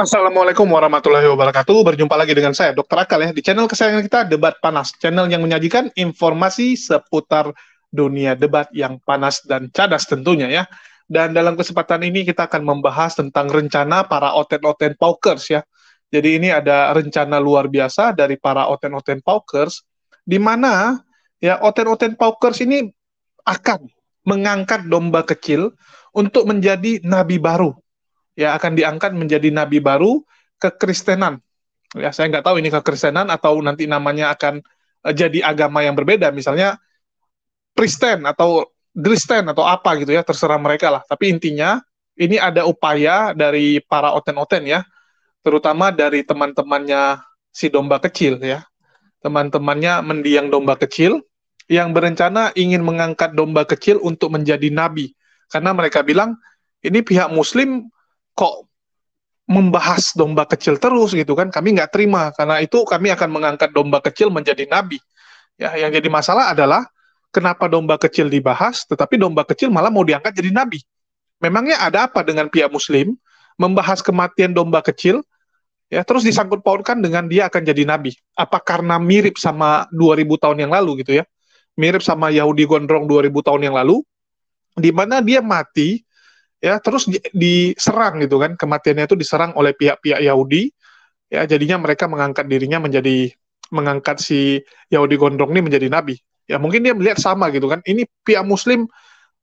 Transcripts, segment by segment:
Assalamualaikum warahmatullahi wabarakatuh. Berjumpa lagi dengan saya, Dr. Akal ya, di channel kesayangan kita, Debat Panas. Channel yang menyajikan informasi seputar dunia debat yang panas dan cadas tentunya ya. Dan dalam kesempatan ini kita akan membahas tentang rencana para oten-oten paukers ya. Jadi ini ada rencana luar biasa dari para oten-oten paukers, di mana ya oten-oten paukers ini akan mengangkat domba kecil untuk menjadi nabi baru, ya akan diangkat menjadi nabi baru kekristenan. Ya, saya nggak tahu ini kekristenan atau nanti namanya akan jadi agama yang berbeda, misalnya Kristen atau Kristen atau apa gitu ya, terserah mereka lah. Tapi intinya ini ada upaya dari para oten-oten ya, terutama dari teman-temannya si domba kecil ya, teman-temannya mendiang domba kecil yang berencana ingin mengangkat domba kecil untuk menjadi nabi. Karena mereka bilang, ini pihak muslim kok membahas domba kecil terus gitu kan, kami nggak terima, karena itu kami akan mengangkat domba kecil menjadi nabi. Ya, yang jadi masalah adalah kenapa domba kecil dibahas, tetapi domba kecil malah mau diangkat jadi nabi. Memangnya ada apa dengan pihak muslim membahas kematian domba kecil, ya terus disangkut pautkan dengan dia akan jadi nabi? Apa karena mirip sama 2000 tahun yang lalu gitu ya? Mirip sama Yahudi gondrong 2000 tahun yang lalu, di mana dia mati ya terus diserang gitu kan, kematiannya itu diserang oleh pihak-pihak Yahudi, ya jadinya mereka mengangkat dirinya menjadi, mengangkat si Yahudi gondrong ini menjadi nabi. Ya mungkin dia melihat sama gitu kan, ini pihak muslim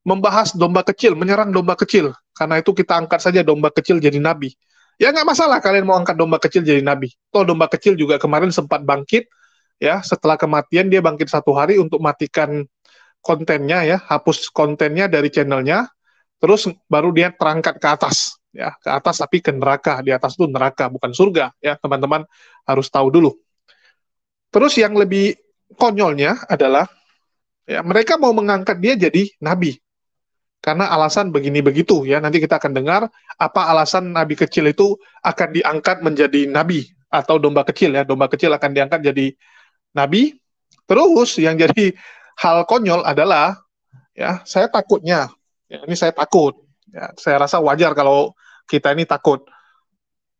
membahas domba kecil, menyerang domba kecil, karena itu kita angkat saja domba kecil jadi nabi. Ya nggak masalah kalian mau angkat domba kecil jadi nabi, toh domba kecil juga kemarin sempat bangkit ya, setelah kematian dia bangkit 1 hari untuk matikan kontennya ya, hapus kontennya dari channelnya, terus baru dia terangkat ke atas ya, ke atas tapi ke neraka. Di atas itu neraka, bukan surga ya, teman-teman harus tahu dulu. Terus yang lebih konyolnya adalah ya mereka mau mengangkat dia jadi nabi karena alasan begini begitu ya. Nanti kita akan dengar apa alasan nabi kecil itu akan diangkat menjadi nabi, atau domba kecil ya, domba kecil akan diangkat jadi nabi. Terus yang jadi hal konyol adalah ya, saya takutnya ya, ini saya takut ya, saya rasa wajar kalau kita ini takut.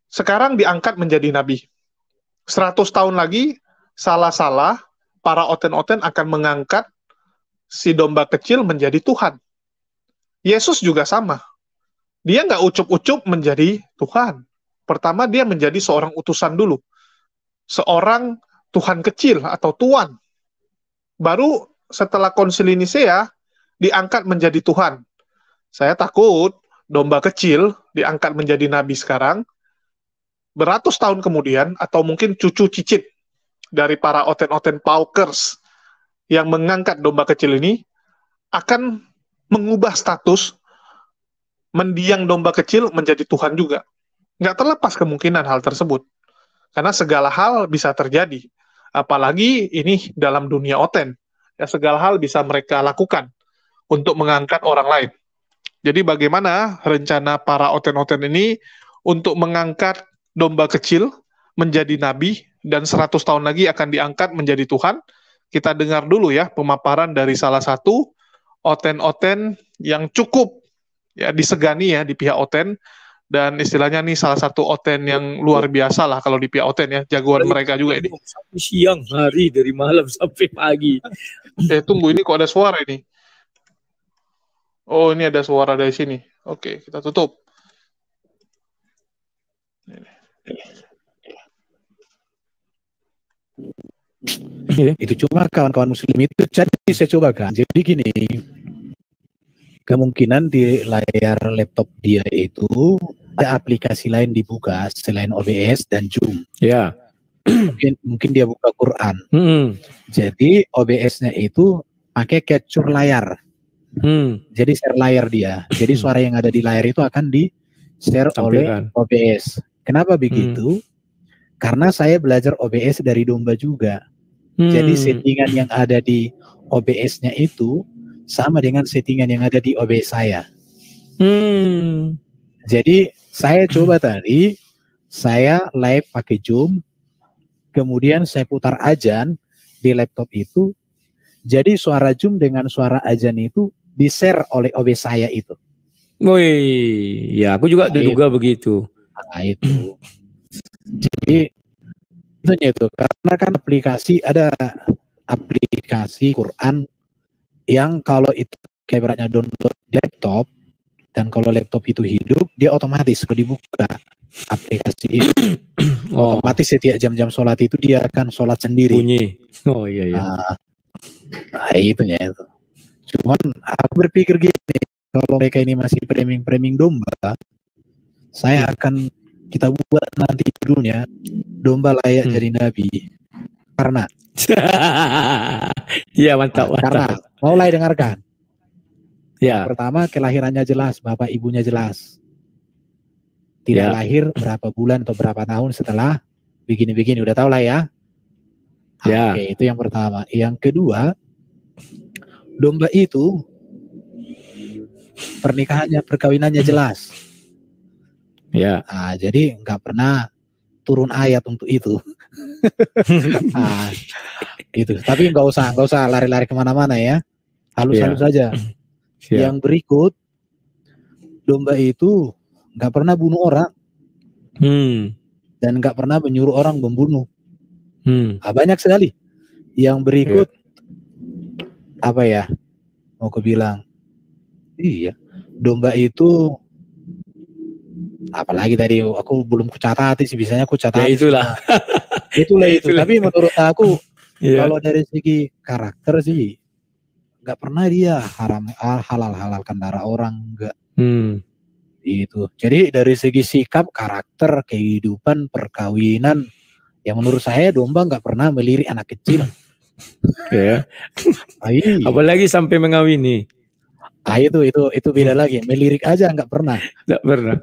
Sekarang diangkat menjadi nabi, 100 tahun lagi salah-salah para oten-oten akan mengangkat si domba kecil menjadi Tuhan. Yesus juga sama, dia nggak ucup-ucup menjadi Tuhan. Pertama dia menjadi seorang utusan dulu, seorang Tuhan kecil atau Tuan. Baru setelah konsili Nisea diangkat menjadi Tuhan. Saya takut domba kecil diangkat menjadi nabi sekarang, beratus tahun kemudian, atau mungkin cucu cicit dari para oten-oten paukers yang mengangkat domba kecil ini, akan mengubah status mendiang domba kecil menjadi Tuhan juga. Nggak terlepas kemungkinan hal tersebut. Karena segala hal bisa terjadi. Apalagi ini dalam dunia oten. Ya, segala hal bisa mereka lakukan untuk mengangkat orang lain. Jadi bagaimana rencana para oten-oten ini untuk mengangkat domba kecil menjadi nabi dan 100 tahun lagi akan diangkat menjadi Tuhan? Kita dengar dulu ya pemaparan dari salah satu oten-oten yang cukup ya disegani ya di pihak oten, dan istilahnya nih salah satu oten yang luar biasa lah kalau di pihak oten ya, jagoan mereka juga ini. Sampai siang hari, dari malam sampai pagi. Tunggu, ini kok ada suara ini? Oh, ini ada suara dari sini. Oke, kita tutup. Itu cuma kawan-kawan muslim itu, jadi saya coba kan. Jadi gini, kemungkinan di layar laptop dia itu ada aplikasi lain dibuka selain OBS dan Zoom. Ya. Mungkin dia buka Quran. Jadi OBS-nya itu pakai capture layar. Jadi share layar dia. Jadi suara yang ada di layar itu akan di-share oleh OBS. Kenapa begitu? Karena saya belajar OBS dari domba juga. Jadi settingan yang ada di OBS-nya itu sama dengan settingan yang ada di OBS saya. Jadi saya coba tadi, saya live pakai Zoom, kemudian saya putar azan di laptop itu. Jadi suara Zoom dengan suara azan itu di-share oleh OBS saya itu. Wih, ya aku juga diduga begitu. Nah, itu. Jadi itu karena kan ada aplikasi Quran yang kalau itu kayak beratnya download di laptop, dan kalau laptop itu hidup, dia otomatis kalau dibuka aplikasi itu otomatis setiap jam-jam sholat itu dia akan sholat sendiri. Bunyi. Oh iya iya. Nah itu ya itu. Cuman aku berpikir gini, kalau mereka ini masih framing domba, saya akan kita buat nanti judulnya domba layak jadi nabi. Karena iya mantap. Karena mulai dengarkan. Ya. Pertama, kelahirannya jelas, bapak ibunya jelas. Tidak lahir berapa bulan atau berapa tahun setelah begini-begini, udah tahu lah ya. Oke, itu yang pertama. Yang kedua, domba itu perkawinannya jelas. Ya. Nah, jadi nggak pernah turun ayat untuk itu. Nah, itu. Tapi nggak usah lari-lari kemana-mana ya. Halus-halus saja. Yang berikut, domba itu nggak pernah bunuh orang, dan nggak pernah menyuruh orang membunuh. Nah, banyak sekali. Yang berikut, apa ya? Mau aku bilang, iya, domba itu, apalagi tadi aku belum kucatat sih, biasanya aku catat. Ya itulah. itulah. Tapi menurut aku, kalau dari segi karakter sih, nggak pernah dia halal-halalkan darah orang, enggak. Itu. Jadi dari segi sikap, karakter, kehidupan, perkawinan, yang menurut saya domba nggak pernah melirik anak kecil. Ya. Apalagi sampai mengawini. Itu beda lagi. Melirik aja nggak pernah. Nggak pernah.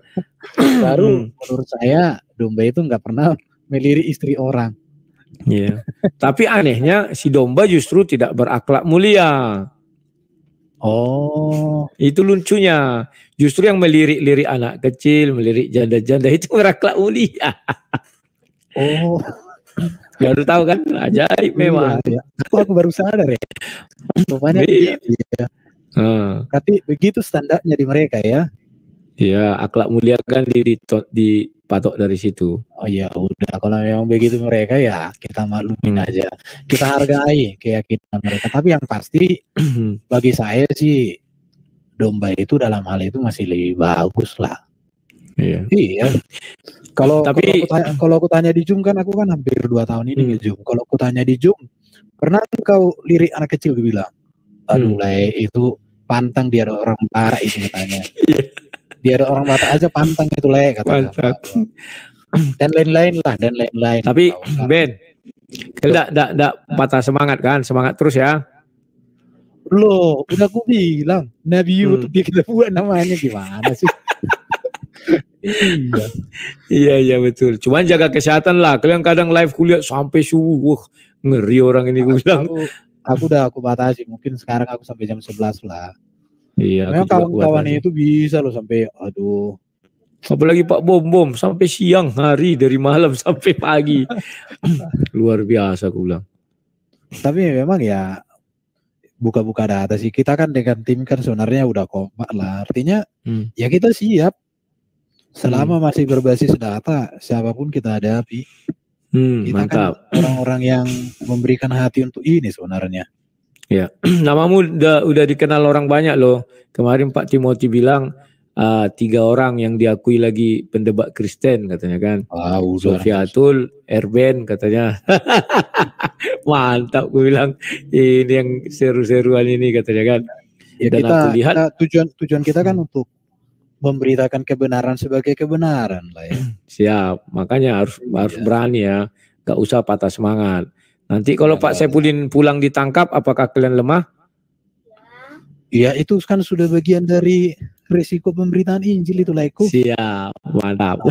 Baru menurut saya domba itu nggak pernah melirik istri orang. Iya. Tapi anehnya si domba justru tidak berakhlak mulia. Oh, itu lucunya. Justru yang melirik-lirik anak kecil, melirik janda-janda itu berakhlak mulia. Oh, baru tahu kan? Ajaib memang. Iya. Aku baru sadar ya. Rupanya begitu ya. Tapi begitu standarnya di mereka ya. Iya, akhlak mulia kan dipatok dari situ. Oh ya udah, kalau memang begitu mereka ya kita maklumin aja. Kita hargai keyakinan mereka. Tapi yang pasti bagi saya sih domba itu dalam hal itu masih lebih bagus lah. Iya. Kalau aku tanya di Zoom kan, aku kan hampir 2 tahun ini di Zoom. Kalau aku tanya di Zoom, pernah kau lirik anak kecil, gue bilang, aduh Le, itu pantang dia ada orang Batak itu katanya. Dia ada orang Batak aja pantang itu Le, katanya. Dan lain-lain lah, dan lain-lain. Tapi Ben, tidak patah semangat kan, semangat terus ya. Loh, udah aku bilang Nabi YouTube dia kita buat namanya, gimana sih? Iya betul. Cuman jaga kesehatan lah. Kalian kadang live kuliah sampai subuh, ngeri orang ini gue bilang. Aku batasi. Mungkin sekarang aku sampai jam 11 lah. Iya. Memang kawan-kawan itu bisa loh sampai, aduh. Apalagi Pak Bom sampai siang hari, dari malam sampai pagi. Luar biasa aku bilang. Tapi memang ya buka-buka data sih. Kita kan dengan tim kan sebenarnya udah kompak lah. Artinya ya kita siap. Selama masih berbasis data, siapapun kita hadapi. Kita mantap. Kan orang-orang yang memberikan hati untuk ini sebenarnya. Ya, namamu udah dikenal orang banyak loh. Kemarin Pak Timothy bilang 3 orang yang diakui lagi pendebat Kristen katanya kan. Sofiatul, Erben katanya. Mantap, gue bilang ini yang seru-seruan ini katanya kan. Ya, dan aku lihat tujuan kita kan untuk memberitakan kebenaran sebagai kebenaran lah ya. Siap, makanya harus berani ya, gak usah patah semangat. Nanti kalau Pak Saipudin pulang ditangkap, apakah kalian lemah? Ya itu kan sudah bagian dari risiko pemberitaan Injil itu lah. Siap, mantap.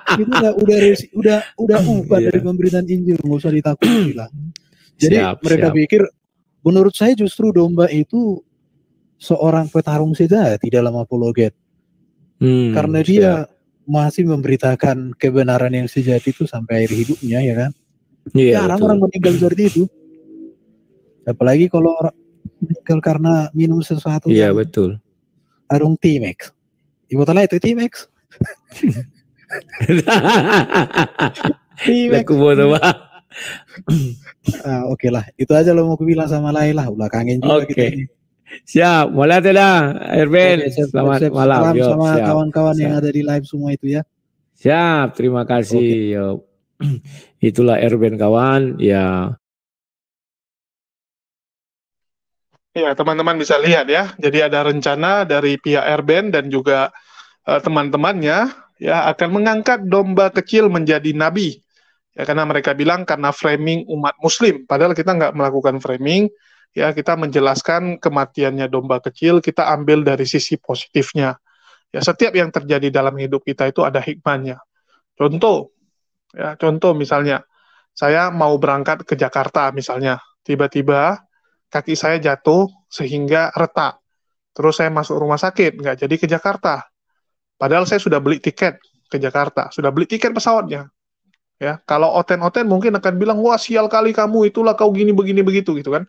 Jadi udah dari pemberitaan Injil, nggak usah ditakuti lah. Jadi mereka pikir, menurut saya justru domba itu seorang petarung sejati dalam apologet. Karena dia masih memberitakan kebenaran yang sejati itu sampai akhir hidupnya, ya kan? Jarang orang meninggal seperti itu. Apalagi kalau orang meninggal karena minum sesuatu. Iya betul. Arung T-Max. Ibu tahu itu T-Max? Laku bodoh Pak. Oke lah, itu aja lo mau aku bilang sama Lai lah. Udah kangen juga kita ini. Siap, mulai dah, Erben. Selamat malam. Salam sama kawan-kawan yang ada di live semua itu ya. Siap, terima kasih. Itulah Erben kawan, ya. Ya, teman-teman bisa lihat ya. Jadi ada rencana dari pihak Erben dan juga teman-temannya ya akan mengangkat domba kecil menjadi nabi. Ya, karena mereka bilang karena framing umat muslim. Padahal kita nggak melakukan framing. Ya, kita menjelaskan kematiannya domba kecil, kita ambil dari sisi positifnya. Ya, setiap yang terjadi dalam hidup kita itu ada hikmahnya. Contoh misalnya, saya mau berangkat ke Jakarta misalnya, tiba-tiba kaki saya jatuh sehingga retak. Terus saya masuk rumah sakit, nggak jadi ke Jakarta. Padahal saya sudah beli tiket ke Jakarta, sudah beli tiket pesawatnya. Ya, kalau oten-oten mungkin akan bilang, wah sial kali kamu, itulah kau gini begini begitu gitu kan.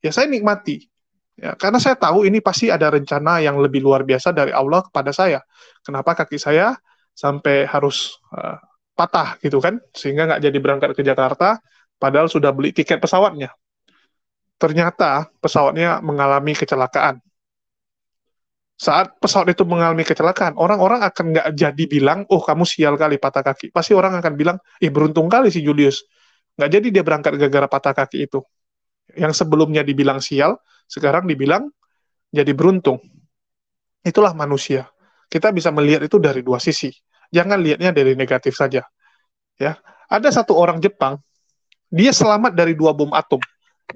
Ya saya nikmati, ya, karena saya tahu ini pasti ada rencana yang lebih luar biasa dari Allah kepada saya. Kenapa kaki saya sampai harus patah gitu kan, sehingga nggak jadi berangkat ke Jakarta, padahal sudah beli tiket pesawatnya. Ternyata pesawatnya mengalami kecelakaan. Saat pesawat itu mengalami kecelakaan, orang-orang akan nggak jadi bilang, oh kamu sial kali patah kaki. Pasti orang akan bilang, beruntung kali si Julius. Nggak jadi dia berangkat gara-gara patah kaki itu. Yang sebelumnya dibilang sial, sekarang dibilang jadi beruntung. Itulah manusia. Kita bisa melihat itu dari dua sisi. Jangan lihatnya dari negatif saja. Ya, ada satu orang Jepang, dia selamat dari 2 bom atom.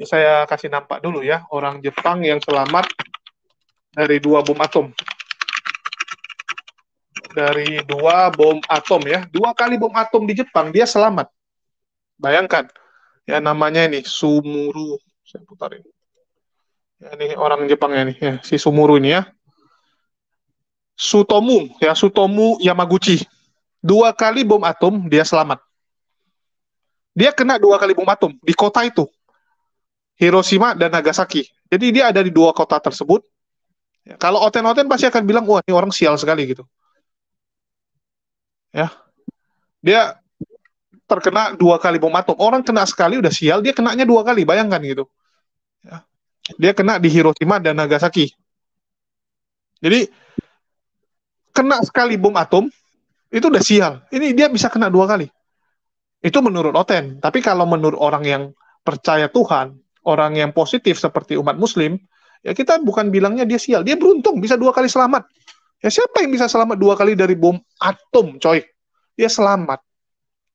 Saya kasih nampak dulu ya, orang Jepang yang selamat dari 2 bom atom. Dari 2 bom atom ya, 2 kali bom atom di Jepang dia selamat. Bayangkan. Ya namanya ini Sumuru, saya putarin. Ya, ini orang Jepangnya nih, ya, si Sumuru ini ya. Sutomu Yamaguchi. 2 kali bom atom dia selamat. Dia kena 2 kali bom atom di kota itu, Hiroshima dan Nagasaki. Jadi dia ada di 2 kota tersebut. Ya, kalau oten-oten pasti akan bilang, wah ini orang sial sekali gitu. Ya, dia terkena 2 kali bom atom. Orang kena sekali udah sial, dia kenanya 2 kali, bayangkan gitu. Ya. Dia kena di Hiroshima dan Nagasaki. Jadi kena sekali bom atom itu udah sial. Ini dia bisa kena 2 kali. Itu menurut oten. Tapi kalau menurut orang yang percaya Tuhan, orang yang positif seperti umat Muslim, ya kita bukan bilangnya dia sial. Dia beruntung bisa 2 kali selamat. Ya siapa yang bisa selamat 2 kali dari bom atom, coy? Dia selamat.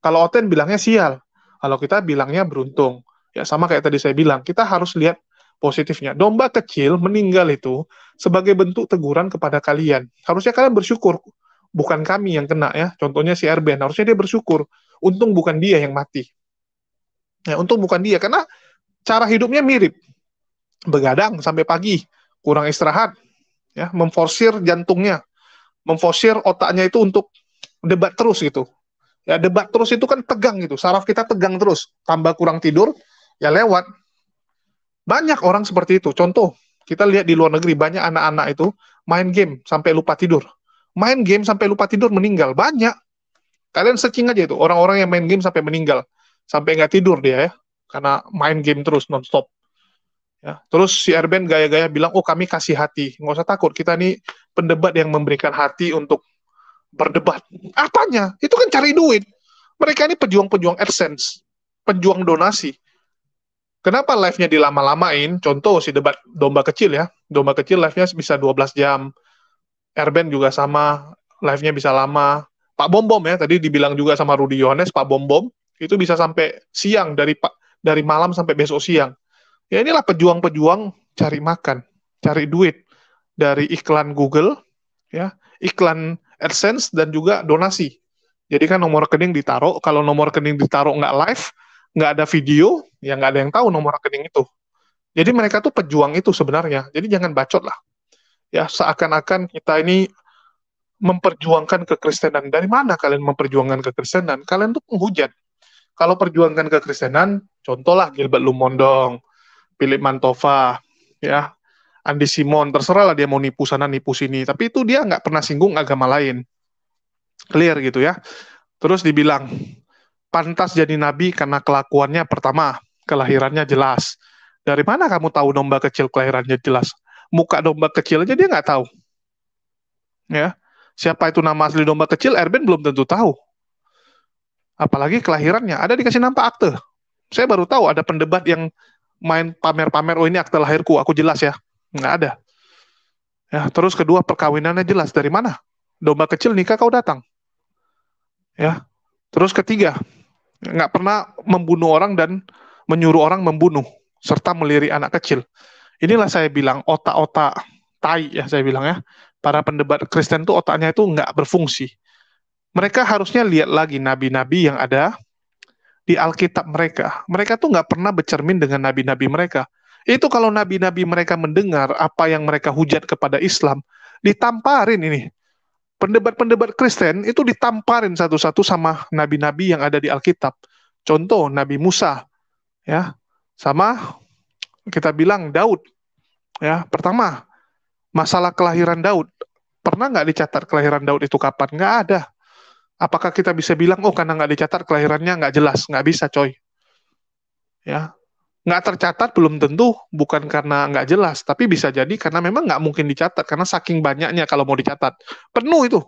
Kalau oten bilangnya sial, kalau kita bilangnya beruntung. Ya sama kayak tadi saya bilang, kita harus lihat positifnya. Domba kecil meninggal itu sebagai bentuk teguran kepada kalian. Harusnya kalian bersyukur, bukan kami yang kena ya. Contohnya si Erben, harusnya dia bersyukur. Untung bukan dia yang mati. Ya, untung bukan dia, karena cara hidupnya mirip. Begadang sampai pagi, kurang istirahat, ya, memforsir jantungnya, memforsir otaknya itu untuk debat terus gitu. Ya debat terus itu kan tegang gitu, saraf kita tegang terus, tambah kurang tidur, ya lewat. Banyak orang seperti itu. Contoh, kita lihat di luar negeri, banyak anak-anak itu main game sampai lupa tidur. Main game sampai lupa tidur meninggal, banyak. Kalian searching aja itu, orang-orang yang main game sampai meninggal, sampai nggak tidur dia ya, karena main game terus non-stop. Ya. Terus si Erben gaya-gaya bilang, oh kami kasih hati, nggak usah takut, kita nih pendebat yang memberikan hati untuk berdebat. Apanya? Itu kan cari duit. Mereka ini pejuang-pejuang AdSense, pejuang donasi. Kenapa live-nya dilama-lamain? Contoh si debat domba kecil ya. Domba kecil live-nya bisa 12 jam. Erben juga sama, live-nya bisa lama. Pak Bom-Bom ya, tadi dibilang juga sama Rudy Yohanes, Pak Bom-Bom, itu bisa sampai siang, dari malam sampai besok siang. Ya inilah pejuang-pejuang cari makan, cari duit. Dari iklan Google, ya, iklan AdSense dan juga donasi. Jadi kan nomor rekening ditaruh, kalau nomor rekening ditaruh nggak live, nggak ada video, ya nggak ada yang tahu nomor rekening itu. Jadi mereka tuh pejuang itu sebenarnya. Jadi jangan bacot lah. Ya seakan-akan kita ini memperjuangkan kekristenan. Dari mana kalian memperjuangkan kekristenan? Kalian tuh penghujat. Kalau perjuangkan kekristenan, contohlah Gilbert Lumondong, Philip Mantova, ya, Andi Simon, terserah lah dia mau nipu sana, nipu sini. Tapi itu dia nggak pernah singgung agama lain. Clear gitu ya. Terus dibilang, pantas jadi nabi karena kelakuannya pertama, kelahirannya jelas. Dari mana kamu tahu domba kecil kelahirannya jelas? Muka domba kecil aja dia nggak tahu. Ya, siapa itu nama asli domba kecil, Erben belum tentu tahu. Apalagi kelahirannya, ada dikasih nampak akte. Saya baru tahu ada pendebat yang main pamer-pamer, oh ini akte lahirku, aku jelas ya. Nggak ada. Ya, terus kedua, perkawinannya jelas. Dari mana? Domba kecil nikah kau datang. Ya. Terus ketiga, nggak pernah membunuh orang dan menyuruh orang membunuh serta melirik anak kecil. Inilah saya bilang otak-otak tai ya, saya bilang ya. Para pendebat Kristen tuh otaknya itu nggak berfungsi. Mereka harusnya lihat lagi nabi-nabi yang ada di Alkitab mereka. Mereka tuh nggak pernah bercermin dengan nabi-nabi mereka. Itu kalau nabi-nabi mereka mendengar apa yang mereka hujat kepada Islam, ditamparin ini. Pendebat-pendebat Kristen itu ditamparin satu-satu sama nabi-nabi yang ada di Alkitab. Contoh Nabi Musa, ya, sama kita bilang Daud. Ya, pertama masalah kelahiran Daud. Pernah nggak dicatat kelahiran Daud itu kapan? Nggak ada. Apakah kita bisa bilang, oh karena nggak dicatat kelahirannya nggak jelas? Nggak bisa, coy. Ya, nggak tercatat belum tentu bukan karena nggak jelas, tapi bisa jadi karena memang nggak mungkin dicatat, karena saking banyaknya kalau mau dicatat. Penuh itu.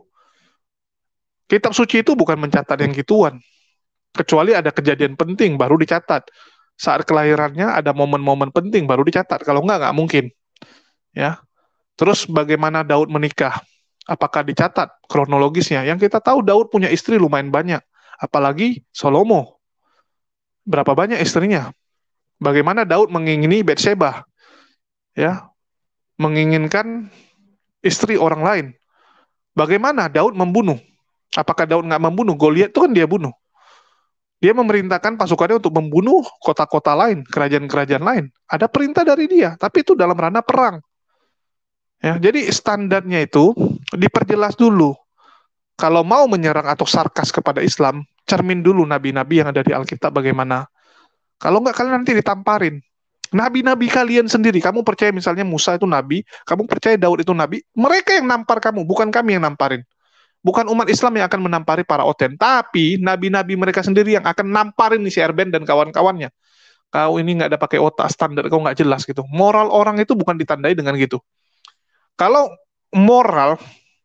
Kitab suci itu bukan mencatat yang gituan. Kecuali ada kejadian penting, baru dicatat. Saat kelahirannya ada momen-momen penting, baru dicatat. Kalau nggak mungkin. Ya. Terus bagaimana Daud menikah? Apakah dicatat kronologisnya? Yang kita tahu Daud punya istri lumayan banyak. Apalagi Salomo. Berapa banyak istrinya? Bagaimana Daud mengingini Bathsheba? Ya, menginginkan istri orang lain. Bagaimana Daud membunuh? Apakah Daud nggak membunuh? Goliat itu kan dia bunuh. Dia memerintahkan pasukannya untuk membunuh kota-kota lain, kerajaan-kerajaan lain. Ada perintah dari dia, tapi itu dalam ranah perang. Ya, jadi standarnya itu diperjelas dulu. Kalau mau menyerang atau sarkas kepada Islam, cermin dulu nabi-nabi yang ada di Alkitab bagaimana. Kalau nggak, kalian nanti ditamparin. Nabi-nabi kalian sendiri, kamu percaya misalnya Musa itu nabi, kamu percaya Daud itu nabi, mereka yang nampar kamu, bukan kami yang namparin. Bukan umat Islam yang akan menampari para oten, tapi nabi-nabi mereka sendiri yang akan namparin nih si Erben dan kawan-kawannya. Kau ini nggak ada pakai otak, standar kau nggak jelas gitu. Moral orang itu bukan ditandai dengan gitu. Kalau moral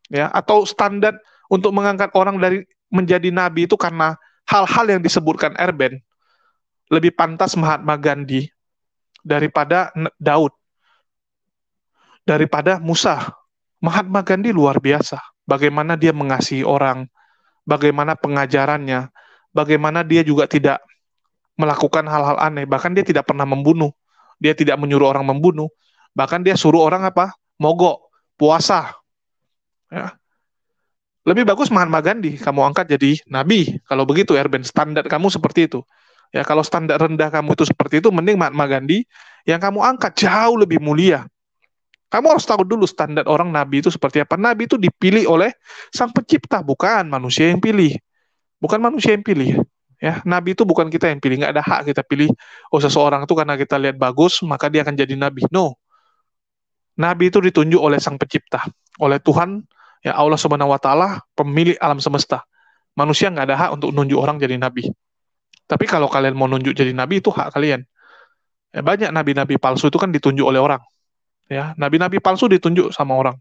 ya atau standar untuk mengangkat orang dari menjadi nabi itu karena hal-hal yang disebutkan Erben, lebih pantas Mahatma Gandhi daripada Daud, daripada Musa. Mahatma Gandhi luar biasa. Bagaimana dia mengasihi orang, bagaimana pengajarannya, bagaimana dia juga tidak melakukan hal-hal aneh, bahkan dia tidak pernah membunuh, dia tidak menyuruh orang membunuh, bahkan dia suruh orang apa? Mogok, puasa. Ya. Lebih bagus Mahatma Gandhi kamu angkat jadi nabi. Kalau begitu Erben, standar kamu seperti itu. Ya, kalau standar rendah kamu itu seperti itu, mending Mahatma Gandhi yang kamu angkat jauh lebih mulia. Kamu harus tahu dulu standar orang nabi itu seperti apa. Nabi itu dipilih oleh Sang Pencipta, bukan manusia yang pilih. Bukan manusia yang pilih. Ya, nabi itu bukan kita yang pilih, nggak ada hak kita pilih. Oh, seseorang itu karena kita lihat bagus, maka dia akan jadi nabi. No. Nabi itu ditunjuk oleh Sang Pencipta, oleh Tuhan, ya Allah Subhanahu wa taala, pemilik alam semesta. Manusia nggak ada hak untuk nunjuk orang jadi nabi. Tapi kalau kalian mau nunjuk jadi nabi, itu hak kalian. Ya, banyak nabi-nabi palsu itu kan ditunjuk oleh orang. Ya, nabi-nabi palsu ditunjuk sama orang.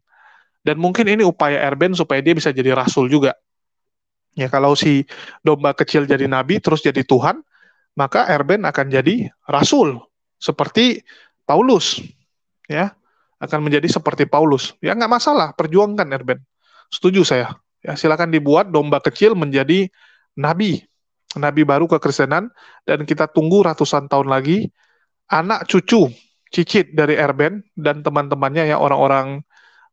Dan mungkin ini upaya Erben supaya dia bisa jadi rasul juga. Ya, kalau si domba kecil jadi nabi terus jadi Tuhan, maka Erben akan jadi rasul seperti Paulus. Ya, akan menjadi seperti Paulus. Ya, nggak masalah, perjuangkan Erben. Setuju saya. Ya, silakan dibuat domba kecil menjadi nabi. Nabi baru kekristenan, dan kita tunggu ratusan tahun lagi anak cucu cicit dari Erben dan teman-temannya ya, orang-orang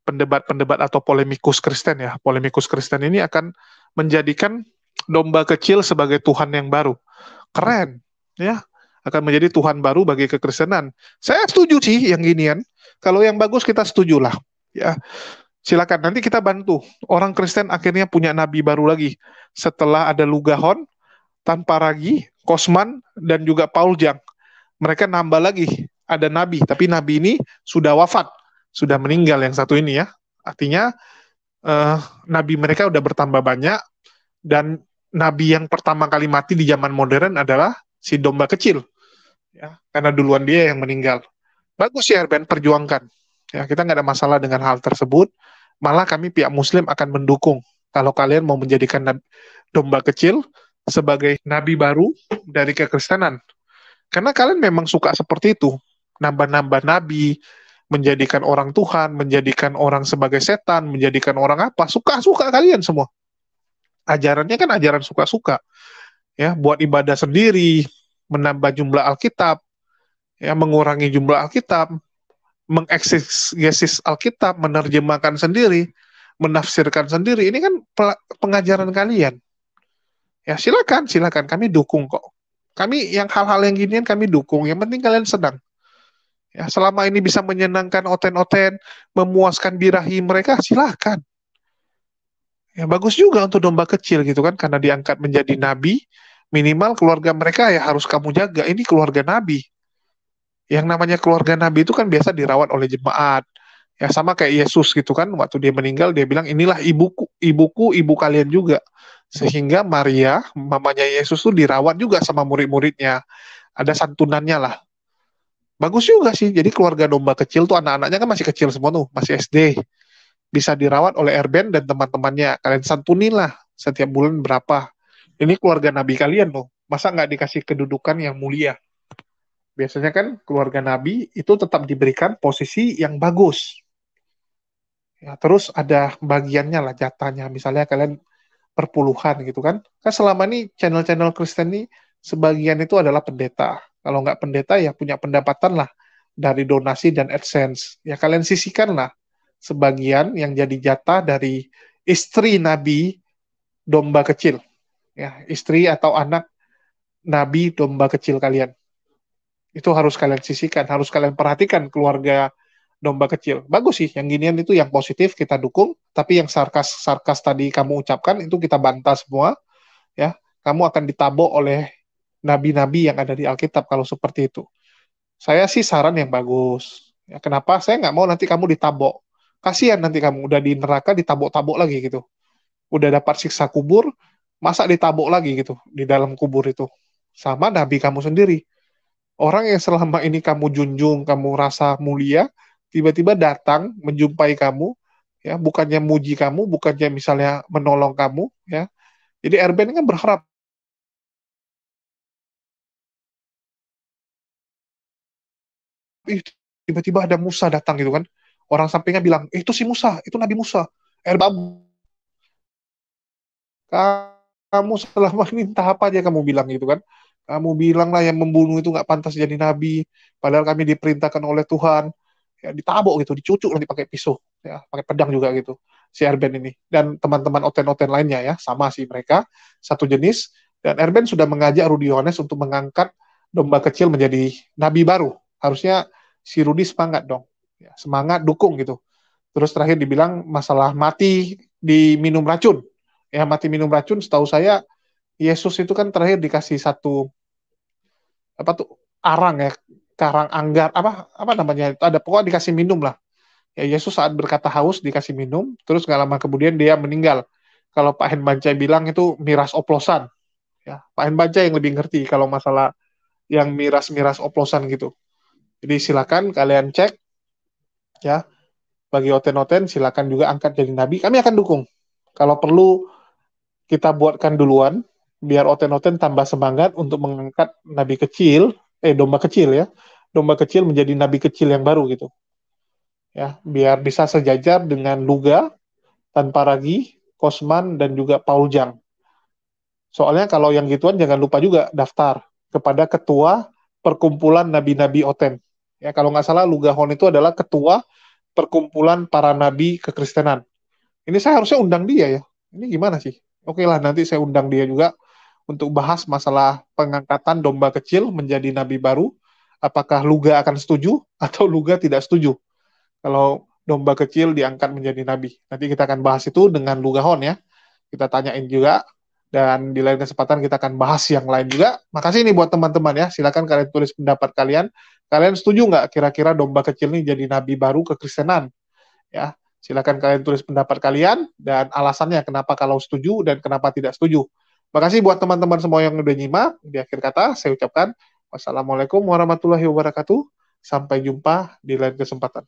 pendebat-pendebat atau polemikus Kristen ya. Polemikus Kristen ini akan menjadikan domba kecil sebagai Tuhan yang baru. Keren ya. Akan menjadi Tuhan baru bagi kekristenan. Saya setuju sih yang ginian. Kalau yang bagus kita setujulah ya. Silakan nanti kita bantu. Orang Kristen akhirnya punya nabi baru lagi setelah ada Lugahon, Tanpa Ragi, Kosman, dan juga Paul Jang. Mereka nambah lagi, ada nabi, tapi nabi ini sudah wafat, sudah meninggal yang satu ini ya. Artinya nabi mereka udah bertambah banyak, Dan nabi yang pertama kali mati di zaman modern adalah si domba kecil, ya, karena duluan dia yang meninggal. Bagus ya Erben, perjuangkan. Ya, kita nggak ada masalah dengan hal tersebut. Malah kami pihak Muslim akan mendukung kalau kalian mau menjadikan domba kecil sebagai nabi baru dari kekristenan. Karena kalian memang suka seperti itu, nambah-nambah nabi, menjadikan orang Tuhan, menjadikan orang sebagai setan, menjadikan orang apa, suka-suka kalian semua. Ajarannya kan ajaran suka-suka. Ya, buat ibadah sendiri, menambah jumlah Alkitab, ya, mengurangi jumlah Alkitab, mengeksegesis Alkitab, menerjemahkan sendiri, menafsirkan sendiri. Ini kan pengajaran kalian. Ya, silakan, kami dukung kok. Kami yang hal-hal yang ginian kami dukung. Yang penting kalian senang. Ya, selama ini bisa menyenangkan oten-oten, memuaskan birahi mereka, silakan. Ya, bagus juga untuk domba kecil gitu kan, karena diangkat menjadi nabi, minimal keluarga mereka ya harus kamu jaga. Ini keluarga nabi. Yang namanya keluarga nabi itu kan biasa dirawat oleh jemaat. Ya sama kayak Yesus gitu kan, waktu dia meninggal dia bilang inilah ibuku, ibu kalian juga. Sehingga Maria, mamanya Yesus tuh dirawat juga sama murid-muridnya. Ada santunannya lah. Bagus juga sih. Jadi keluarga domba kecil tuh anak-anaknya kan masih kecil semua tuh, masih SD. Bisa dirawat oleh Erben dan teman-temannya. Kalian santunin lah setiap bulan berapa. Ini keluarga nabi kalian loh. Masa nggak dikasih kedudukan yang mulia? Biasanya kan keluarga nabi itu tetap diberikan posisi yang bagus. Ya, terus ada bagiannya lah, jatahnya. Misalnya kalian perpuluhan gitu kan. Kan selama ini channel-channel Kristen ini sebagian itu adalah pendeta. Kalau nggak pendeta ya punya pendapatan lah dari donasi dan AdSense. Ya kalian sisihkan lah sebagian yang jadi jatah dari istri Nabi domba kecil. Ya, istri atau anak Nabi domba kecil kalian. Itu harus kalian sisihkan, harus kalian perhatikan keluarga domba kecil. Bagus sih, yang ginian itu yang positif kita dukung, tapi yang sarkas tadi kamu ucapkan itu kita bantah semua, ya. Kamu akan ditabok oleh nabi-nabi yang ada di Alkitab kalau seperti itu. Saya sih saran yang bagus. Ya, kenapa? Saya nggak mau nanti kamu ditabok. Kasihan nanti kamu udah di neraka ditabok-tabok lagi gitu. Udah dapat siksa kubur, masa ditabok lagi gitu di dalam kubur itu. Sama nabi kamu sendiri. Orang yang selama ini kamu junjung, kamu rasa mulia, tiba-tiba datang menjumpai kamu, ya bukannya muji kamu, bukannya misalnya menolong kamu, ya. Jadi Erben kan berharap tiba-tiba ada Musa datang gitu kan, orang sampingnya bilang itu si Musa, itu Nabi Musa. Erben, kamu selama ini entah apa aja kamu bilang gitu kan, kamu bilang lah yang membunuh itu nggak pantas jadi nabi, padahal kami diperintahkan oleh Tuhan. Ya, ditabok gitu, dicucuk nanti pakai pisau, ya, pakai pedang juga gitu, si Erben ini. Dan teman-teman oten-oten lainnya ya, sama sih mereka, satu jenis. Dan Erben sudah mengajak Rudi Yohanes untuk mengangkat domba kecil menjadi nabi baru. Harusnya si Rudi semangat dong, ya, semangat, dukung gitu. Terus terakhir dibilang masalah mati diminum racun. Ya, mati minum racun, setahu saya, Yesus itu kan terakhir dikasih satu, apa tuh, arang ya, karang anggar, apa namanya, ada pokoknya dikasih minum lah. Ya, Yesus saat berkata haus dikasih minum, terus nggak lama kemudian dia meninggal. Kalau Pak Henbancai bilang itu miras oplosan. Ya, Pak Henbancai yang lebih ngerti kalau masalah yang miras-miras oplosan gitu. Jadi silakan kalian cek, ya. Bagi oten-oten silakan juga angkat jadi nabi. Kami akan dukung. Kalau perlu kita buatkan duluan, biar oten-oten tambah semangat untuk mengangkat nabi kecil, domba kecil ya. Domba kecil menjadi nabi kecil yang baru gitu. Ya, biar bisa sejajar dengan Luga, Tanpa Ragi, Kosman, dan juga Paul Jang. Soalnya kalau yang gituan jangan lupa juga daftar kepada ketua perkumpulan nabi-nabi Oten. Ya, kalau nggak salah Luga Hon itu adalah ketua perkumpulan para nabi kekristenan. Ini saya harusnya undang dia ya. Ini gimana sih? Oke lah, nanti saya undang dia juga untuk bahas masalah pengangkatan domba kecil menjadi nabi baru. Apakah Luga akan setuju atau Luga tidak setuju kalau domba kecil diangkat menjadi nabi. Nanti kita akan bahas itu dengan Lugahon ya. Kita tanyain juga, dan di lain kesempatan kita akan bahas yang lain juga. Makasih nih buat teman-teman ya. Silakan kalian tulis pendapat kalian. Kalian setuju nggak kira-kira domba kecil ini jadi nabi baru kekristenan? Ya, Silakan kalian tulis pendapat kalian dan alasannya kenapa kalau setuju dan kenapa tidak setuju. Makasih buat teman-teman semua yang udah nyimak. Di akhir kata saya ucapkan wassalamualaikum warahmatullahi wabarakatuh. Sampai jumpa di lain kesempatan.